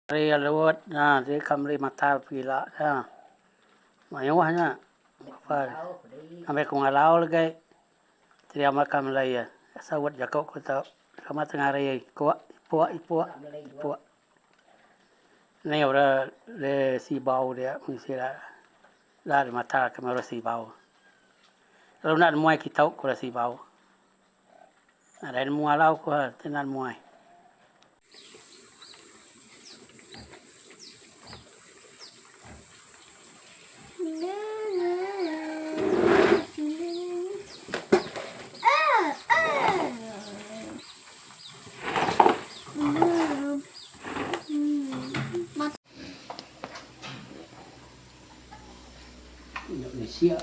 Ria lewat, nah dia kamri mata pila, nah, mayuahnya, apa, sampai kungalau lagi, dia makan Malaya, sawat jakok kita, sama tengah ria, kuat, ipua, ni orang le si bau dia, mesti lah mata kamera si bau, kalau nak muai kita kau si bau, ada muai lau kau tenan muai. Indonesia